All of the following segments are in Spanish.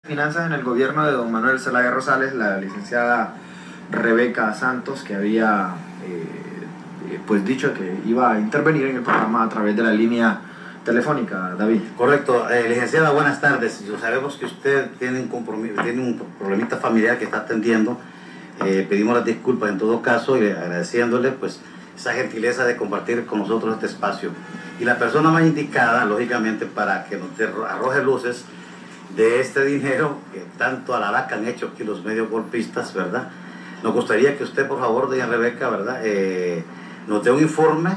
Finanzas en el gobierno de don Manuel Zelaya Rosales, la licenciada Rebeca Santos, que había pues dicho que iba a intervenir en el programa a través de la línea telefónica. David. Correcto. Licenciada, buenas tardes. Sabemos que usted tiene un compromiso, tiene un problemita familiar que está atendiendo. Pedimos las disculpas en todo caso y agradeciéndole pues esa gentileza de compartir con nosotros este espacio. Y la persona más indicada, lógicamente, para que nos arroje luces de este dinero que tanto alaracán han hecho aquí los medios golpistas, ¿verdad? Nos gustaría que usted, por favor, doña Rebeca, ¿verdad? Nos dé un informe,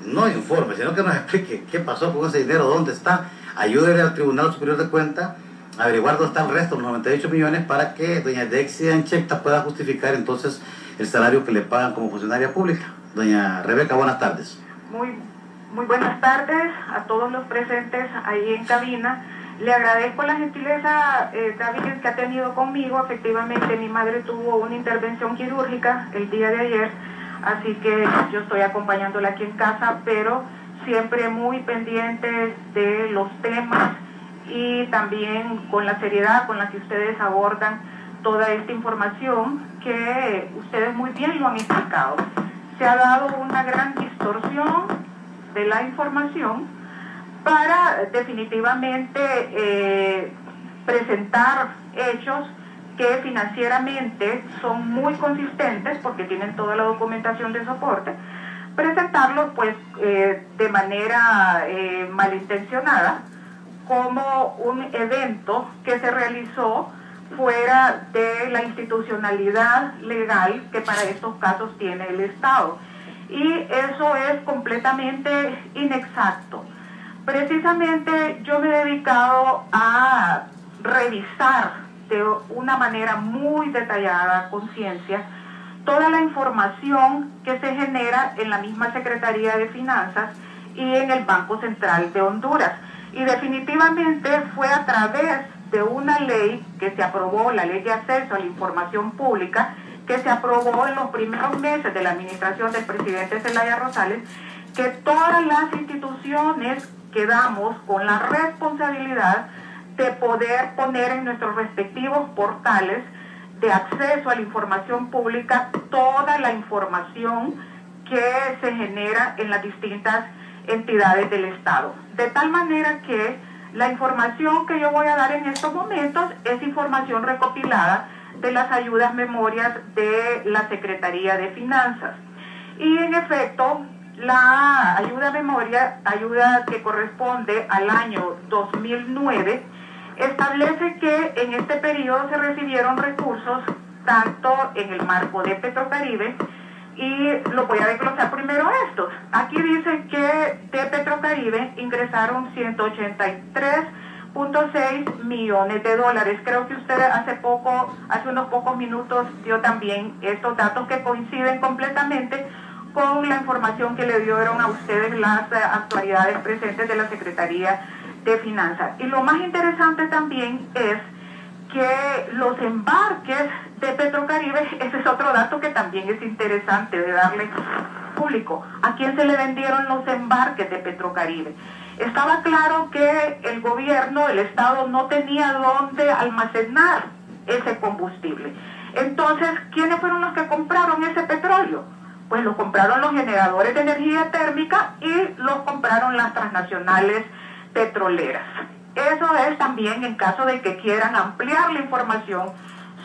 sino que nos explique qué pasó con ese dinero, dónde está. Ayúdele al Tribunal Superior de Cuentas a averiguar dónde está el resto, los 98 millones, para que doña Dexia Anchecta pueda justificar entonces el salario que le pagan como funcionaria pública. Doña Rebeca, buenas tardes. Muy buenas tardes a todos los presentes ahí en cabina. Le agradezco la gentileza, David, que ha tenido conmigo. Efectivamente, mi madre tuvo una intervención quirúrgica el día de ayer, así que yo estoy acompañándola aquí en casa, pero siempre muy pendientes de los temas y también con la seriedad con la que ustedes abordan toda esta información que ustedes muy bien lo han explicado. Se ha dado una gran distorsión de la información para definitivamente presentar hechos que financieramente son muy consistentes porque tienen toda la documentación de soporte, presentarlos pues de manera malintencionada como un evento que se realizó fuera de la institucionalidad legal que para estos casos tiene el Estado. Y eso es completamente inexacto. Precisamente yo me he dedicado a revisar de una manera muy detallada, con ciencia, toda la información que se genera en la misma Secretaría de Finanzas y en el Banco Central de Honduras. Y definitivamente fue a través de una ley que se aprobó, la Ley de Acceso a la Información Pública, que se aprobó en los primeros meses de la administración del presidente Zelaya Rosales, que todas las instituciones quedamos con la responsabilidad de poder poner en nuestros respectivos portales de acceso a la información pública toda la información que se genera en las distintas entidades del Estado. De tal manera que la información que yo voy a dar en estos momentos es información recopilada de las ayudas memorias de la Secretaría de Finanzas. Y en efecto, la ayuda memoria, ayuda que corresponde al año 2009, establece que en este periodo se recibieron recursos tanto en el marco de Petrocaribe, y lo voy a desglosar primero estos. Aquí dice que de Petrocaribe ingresaron 183.6 millones de dólares. Creo que usted hace unos pocos minutos dio también estos datos que coinciden completamente con la información que le dieron a ustedes las autoridades presentes de la Secretaría de Finanzas. Y lo más interesante también es que los embarques de Petrocaribe, ese es otro dato que también es interesante de darle público. ¿A quién se le vendieron los embarques de Petrocaribe? Estaba claro que el gobierno, el Estado, no tenía dónde almacenar ese combustible. Entonces, ¿quiénes fueron los que compraron ese petróleo? Pues lo compraron los generadores de energía térmica y los compraron las transnacionales petroleras. Eso es también en caso de que quieran ampliar la información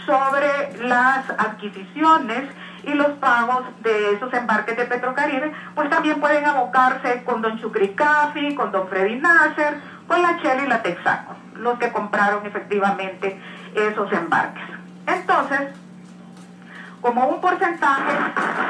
sobre las adquisiciones y los pagos de esos embarques de Petrocaribe, pues también pueden abocarse con don Chucri Cafi, con don Freddy Nasser, con la Shell y la Texaco, los que compraron efectivamente esos embarques. Entonces, como un porcentaje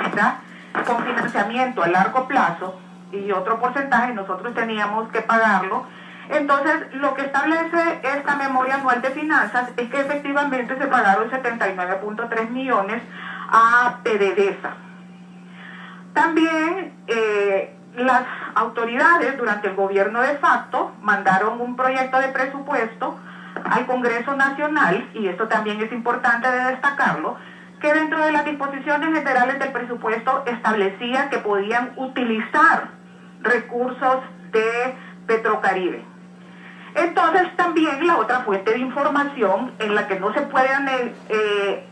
está con financiamiento a largo plazo y otro porcentaje nosotros teníamos que pagarlo, entonces lo que establece esta memoria anual de finanzas es que efectivamente se pagaron 79.3 millones a PDVSA. También las autoridades durante el gobierno de facto mandaron un proyecto de presupuesto al Congreso Nacional, y esto también es importante de destacarlo, que dentro de las disposiciones generales del presupuesto establecía que podían utilizar recursos de Petrocaribe. Entonces también la otra fuente de información en la que no se puede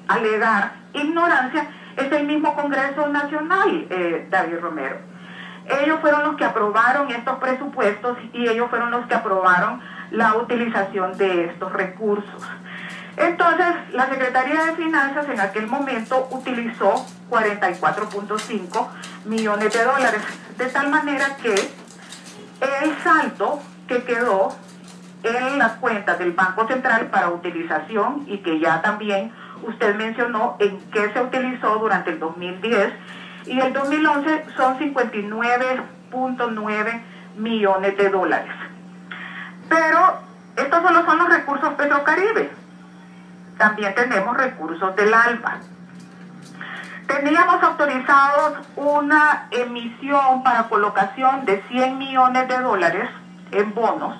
alegar ignorancia es el mismo Congreso Nacional, David Romero. Ellos fueron los que aprobaron estos presupuestos y ellos fueron los que aprobaron la utilización de estos recursos. Entonces, la Secretaría de Finanzas en aquel momento utilizó 44.5 millones de dólares, de tal manera que el saldo que quedó en las cuentas del Banco Central para utilización, y que ya también usted mencionó en qué se utilizó durante el 2010 y el 2011, son 59.9 millones de dólares. Pero estos solo son los recursos Petrocaribe. También tenemos recursos del ALBA. Teníamos autorizados una emisión para colocación de 100 millones de dólares en bonos,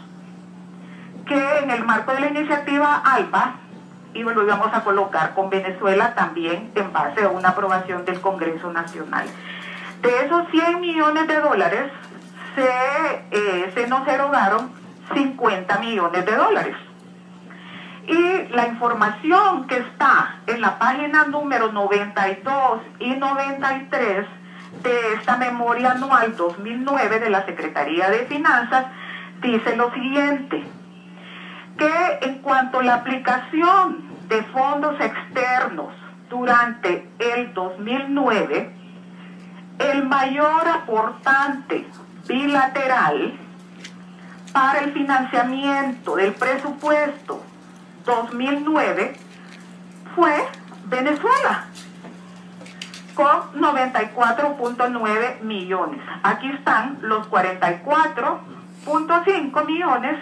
que en el marco de la iniciativa ALBA y lo íbamos a colocar con Venezuela también en base a una aprobación del Congreso Nacional. De esos 100 millones de dólares se nos erogaron 50 millones de dólares. Y la información que está en la página número 92 y 93 de esta memoria anual 2009 de la Secretaría de Finanzas dice lo siguiente: que en cuanto a la aplicación de fondos externos durante el 2009, el mayor aportante bilateral para el financiamiento del presupuesto 2009 fue Venezuela, con 94.9 millones. Aquí están los 44.5 millones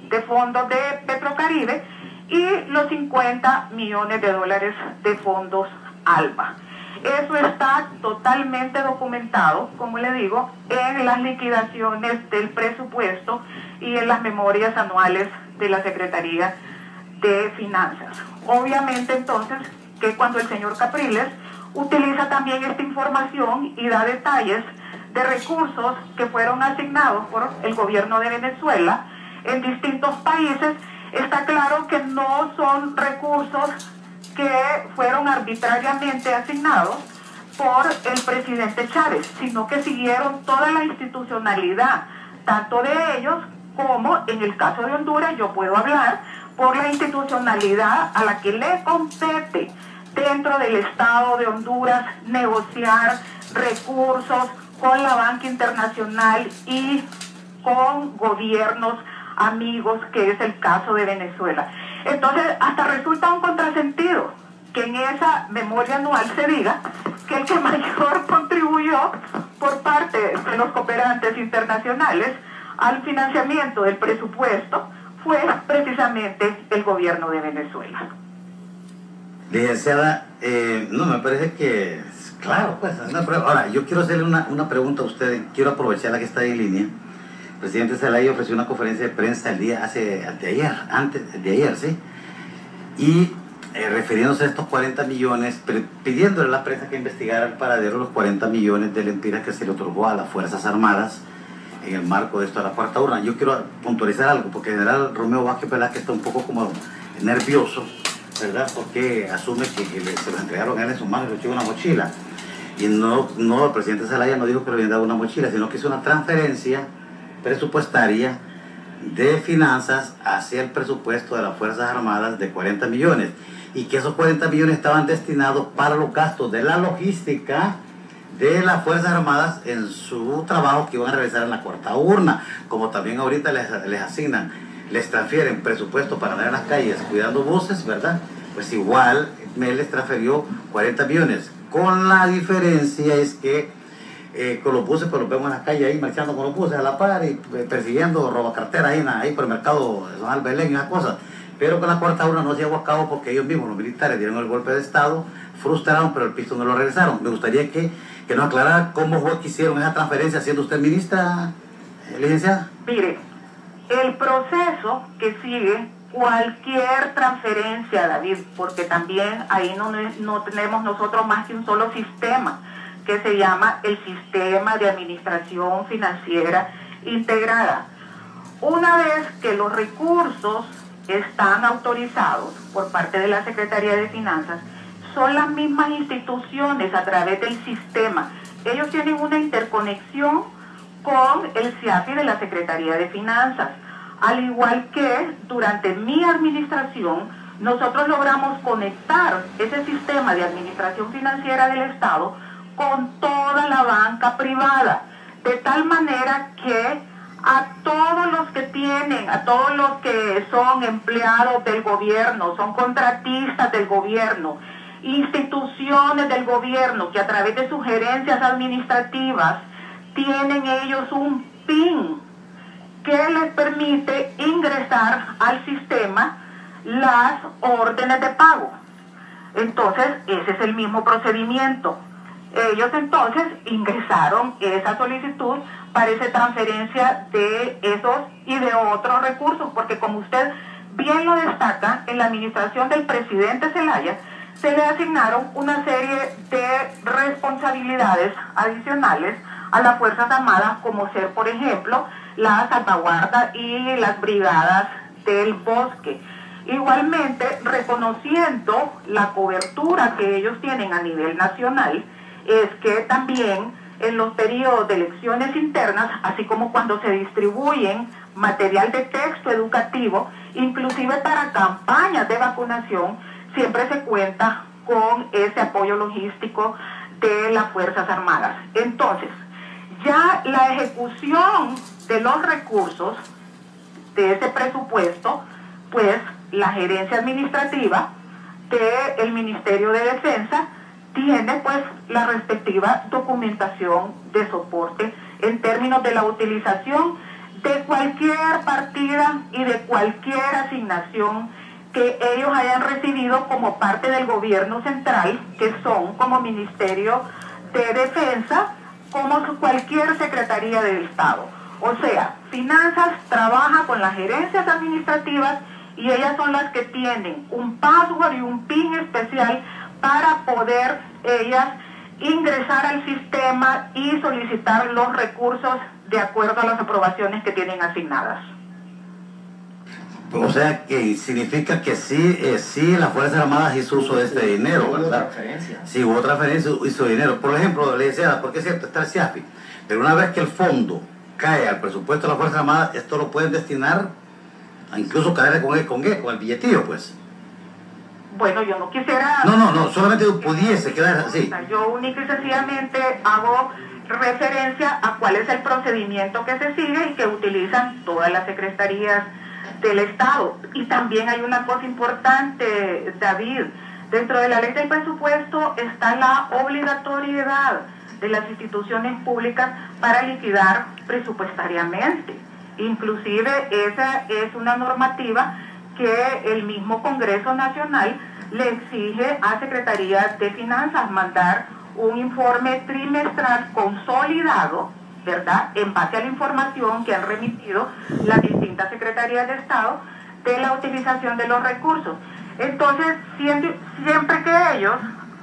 de fondos de Petrocaribe y los 50 millones de dólares de fondos ALBA. Eso está totalmente documentado, como le digo, en las liquidaciones del presupuesto y en las memorias anuales de la Secretaría de Finanzas. Obviamente entonces que cuando el señor Capriles utiliza también esta información y da detalles de recursos que fueron asignados por el gobierno de Venezuela en distintos países, está claro que no son recursos que fueron arbitrariamente asignados por el presidente Chávez, sino que siguieron toda la institucionalidad, tanto de ellos como en el caso de Honduras, yo puedo hablar por la institucionalidad a la que le compete dentro del Estado de Honduras negociar recursos con la banca internacional y con gobiernos amigos, que es el caso de Venezuela. Entonces, hasta resulta un contrasentido que en esa memoria anual se diga que el que mayor contribuyó por parte de los cooperantes internacionales al financiamiento del presupuesto fue precisamente el gobierno de Venezuela. Licenciada, no, me parece que, claro, pues, ahora, yo quiero hacerle una pregunta a usted, quiero aprovechar la que está en línea. El presidente Zelaya ofreció una conferencia de prensa antes de ayer, ¿sí? Y refiriéndose a estos 40 millones, pidiéndole a la prensa que investigara el paradero de los 40 millones de lempiras que se le otorgó a las Fuerzas Armadas en el marco de esto de la cuarta urna. Yo quiero puntualizar algo, porque el general Romeo Vázquez Velázquez está un poco como nervioso, ¿verdad? Porque asume que se lo entregaron a él en sus manos y le echó una mochila. Y no, el presidente Zelaya no dijo que le habían dado una mochila, sino que hizo una transferencia presupuestaria de finanzas hacia el presupuesto de las Fuerzas Armadas de 40 millones. Y que esos 40 millones estaban destinados para los gastos de la logística de las Fuerzas Armadas en su trabajo que iban a realizar en la cuarta urna. Como también ahorita les asignan, les transfieren presupuesto para andar en las calles cuidando buses, ¿verdad? Pues igual les transfirió 40 millones. Con la diferencia es que con los buses, pues los vemos en las calles ahí marchando con los buses a la par y persiguiendo robacarteras ahí por el mercado de San Belén y esas cosas. Pero con la cuarta urna no se llevó a cabo porque ellos mismos, los militares, dieron el golpe de Estado, frustraron, pero el pisto no lo regresaron. Me gustaría que nos aclarara cómo fue que hicieron esa transferencia, siendo usted ministra, licenciada. Mire, el proceso que sigue cualquier transferencia, David, porque también ahí no tenemos nosotros más que un solo sistema, que se llama el Sistema de Administración Financiera Integrada. Una vez que los recursos están autorizados por parte de la Secretaría de Finanzas, son las mismas instituciones a través del sistema. Ellos tienen una interconexión con el CIAFI de la Secretaría de Finanzas. Al igual que durante mi administración, nosotros logramos conectar ese sistema de administración financiera del Estado con toda la banca privada, de tal manera que a todos los que tienen, a todos los que son empleados del gobierno, son contratistas del gobierno, instituciones del gobierno que a través de sus gerencias administrativas tienen ellos un PIN que les permite ingresar al sistema las órdenes de pago. Entonces, ese es el mismo procedimiento. Ellos entonces ingresaron esa solicitud para esa transferencia de esos y de otros recursos, porque como usted bien lo destaca, en la administración del presidente Zelaya se le asignaron una serie de responsabilidades adicionales a las Fuerzas Armadas, como ser, por ejemplo, la salvaguarda y las brigadas del bosque. Igualmente, reconociendo la cobertura que ellos tienen a nivel nacional, es que también en los periodos de elecciones internas, así como cuando se distribuyen material de texto educativo, inclusive para campañas de vacunación, siempre se cuenta con ese apoyo logístico de las Fuerzas Armadas. Entonces, ya la ejecución de los recursos de ese presupuesto, pues la gerencia administrativa del Ministerio de Defensa tiene pues la respectiva documentación de soporte en términos de la utilización de cualquier partida y de cualquier asignación que ellos hayan recibido como parte del gobierno central, que son como Ministerio de Defensa, como cualquier Secretaría del Estado. O sea, Finanzas trabaja con las gerencias administrativas y ellas son las que tienen un password y un PIN especial para poder ellas ingresar al sistema y solicitar los recursos de acuerdo a las aprobaciones que tienen asignadas. O sea, que significa que sí, las Fuerzas Armadas hizo uso de este dinero, Hubo ¿verdad? transferencia. Sí, hubo transferencia, hizo dinero. Por ejemplo, le decía, porque es cierto, está el CIAFI, pero una vez que el fondo cae al presupuesto de las Fuerzas Armadas, esto lo pueden destinar a incluso caer con el billetillo, pues. Bueno, yo no quisiera... No, solamente pudiese quedar así. Yo única y sencillamente hago referencia a cuál es el procedimiento que se sigue y que utilizan todas las secretarías del Estado. Y también hay una cosa importante, David, dentro de la ley del presupuesto está la obligatoriedad de las instituciones públicas para liquidar presupuestariamente. Inclusive esa es una normativa que el mismo Congreso Nacional le exige a Secretaría de Finanzas mandar un informe trimestral consolidado, ¿verdad?, en base a la información que han remitido las distintas secretarías de Estado de la utilización de los recursos. Entonces, siempre que ellos,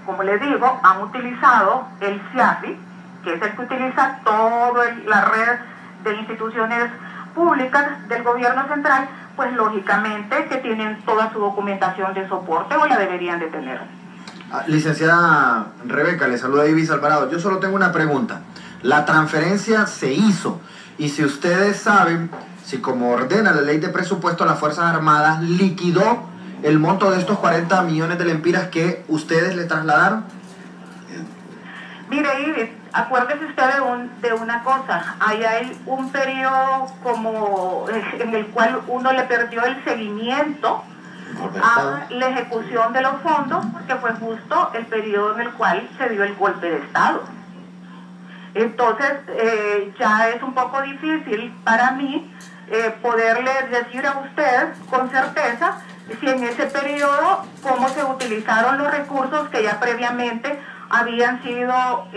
como les digo, han utilizado el CIAFI, que es el que utiliza toda la red de instituciones públicas del gobierno central, pues lógicamente que tienen toda su documentación de soporte o la deberían de tener. Licenciada Rebeca, le saluda Ibis Alvarado. Yo solo tengo una pregunta. La transferencia se hizo y si ustedes saben, si como ordena la ley de presupuesto, las Fuerzas Armadas liquidó el monto de estos 40 millones de lempiras que ustedes le trasladaron. Mire, Ibis, acuérdese usted de una cosa. Ahí hay un periodo como en el cual uno le perdió el seguimiento a la ejecución de los fondos, porque fue justo el periodo en el cual se dio el golpe de Estado. Entonces, ya es un poco difícil para mí poderle decir a usted con certeza si en ese periodo cómo se utilizaron los recursos que ya previamente habían sido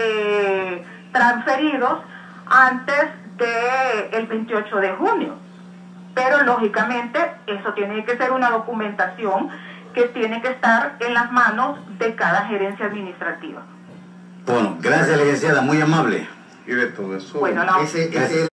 transferidos antes del 28 de junio. Pero lógicamente eso tiene que ser una documentación que tiene que estar en las manos de cada gerencia administrativa. Bueno, gracias, licenciada, muy amable. Y de todo eso, Bueno, no. ese